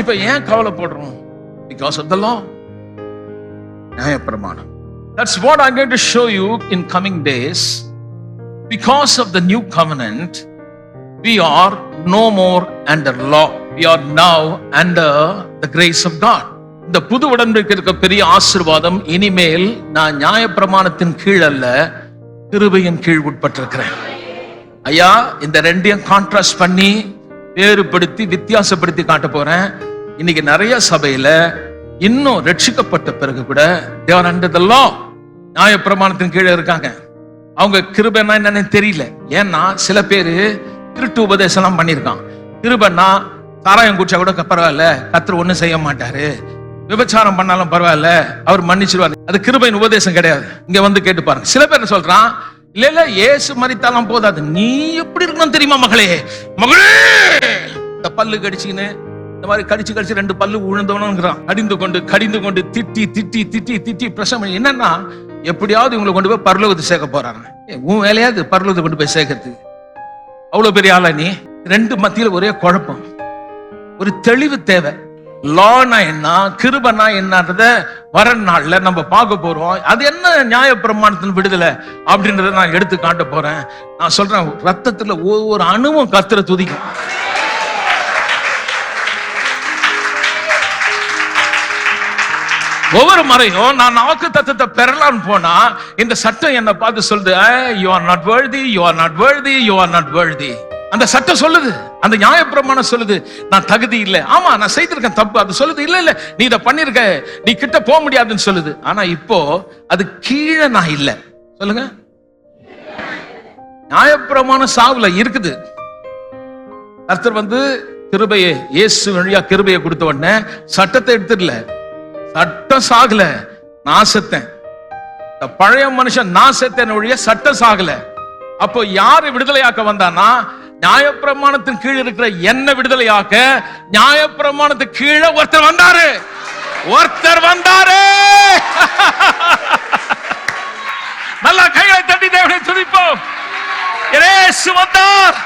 இப்ப ஏன் கவலைப்படுறோம்? Because of the law. நியாயப்பிரமாணம். That's what I'm going to show you in coming days. Because of the new covenant, we are no more under law. We are now under the grace of God. இந்த புது உடன்படிக்கை இருக்க பெரிய ஆசீர்வாதம், இனிமேல் நான் நியாயப்பிரமாணத்தின் கீழ் அல்ல, கிருபையின் கீழ் உட்பட்டிருக்கிறேன். ஐயா, இந்த ரெண்டையும் கான்ட்ராஸ்ட் பண்ணி வேறுபடுத்தி வித்தியாசப்படுத்தி காட்ட போறேன். இன்னைக்கு நிறைய சபையில இன்னும் ரட்சிக்கப்பட்ட பிறகு கூட they are under the law, நியாயப்பிரமாணத்தின் கீழே இருக்காங்க. அவங்க கிருபைன்னா என்னன்னு தெரியல. ஏன்னா சில பேரு திருட்டு உபதேசம் எல்லாம் பண்ணிருக்கான். கிருபைன்னா சாராயம் குடிச்சா கூட பரவாயில்ல, கர்த்தர் ஒண்ணும் செய்ய மாட்டாரு, விபச்சாரம் பண்ணாலும் பரவாயில்ல, அவர் மன்னிச்சிருவாரு. அது கிருபையின் உபதேசம் கிடையாது. இங்க வந்து கேட்டு பாருங்க. சில பேர் சொல்றான், இல்ல இயேசு மரித்தாலும் போதாது, நீ எப்படி இருக்கணும் தெரியுமா மகளே, மகளே, இந்த பல்லு கடிச்சுன்னு இந்த மாதிரி கடிச்சு கடிச்சு 2 பல்லு உழுந்தவனுங்கிறான். கடிந்து கொண்டு திட்டி திட்டி திட்டி திட்டி பிரசவம். என்னன்னா எப்படியாவது இவங்களை கொண்டு போய் பரலோகத்தை சேர்க்க போறாங்க. உன் வேலையாவது பரலோகத்தை கொண்டு போய் சேர்க்கறதுக்கு அவ்வளவு பெரிய ஆளா நீ? 2 மத்தியில ஒரே குழப்பம். ஒரு தெளிவு தேவை. லானா என்ன, கிருபனா என்னன்றத வர நாள்ல நம்ம பார்க்க போறோம். அது என்ன நியாயப்பிரமாணத்தின் விடுதலை அப்படின்றத நான் எடுத்து காட்ட போறேன். நான் சொல்றேன், ரத்தத்துல ஒவ்வொரு அணுவும் கர்த்தரை துதிக்கும். ஒவ்வொரு முறையும் நான் வாக்குத்தத்தத்தை பெறலான்னு போனா இந்த சட்டம் என்ன பார்த்து சொல்லுது, you are not worthy, you are not worthy, you are not worthy. அந்த சட்டம் சொல்லுது, அந்த நியாயப்பிரமாணம் சொல்லுது நான் தகுதி இல்லை. ஆமா, நான் செய்திருக்கேன் தப்பு. அது சொல்லுது, இல்ல நீ இதை பண்ணிருக்க, நீ கிட்ட போக முடியாதுன்னு சொல்லுது. ஆனா இப்போ அது கீழே நான் இல்லை. சொல்லுங்க, நியாயப்பிரமாணம் சாவுல இருக்குது. கர்த்தர் வந்து கிருபையை, இயேசு வழியா கிருபையை கொடுத்த உடனே சட்டத்தை எடுத்துடல. சட்டம் சாகல, நான் செத்தேன். இந்த பழைய மனுஷன் நான் செத்தேன் ஒழிய சட்டம் சாகல. அப்போ யாரு விடுதலையாக்க வந்தானா? நியாயப்பிரமாணத்தின் கீழ் இருக்கிற என்ன விடுதலையாக்க நியாயப்பிரமாணத்துக்கு கீழே ஒருத்தர் வந்தாரு. நல்லா கைகளை தட்டி தேவனை துதிப்போம். இயேசு வந்தார்.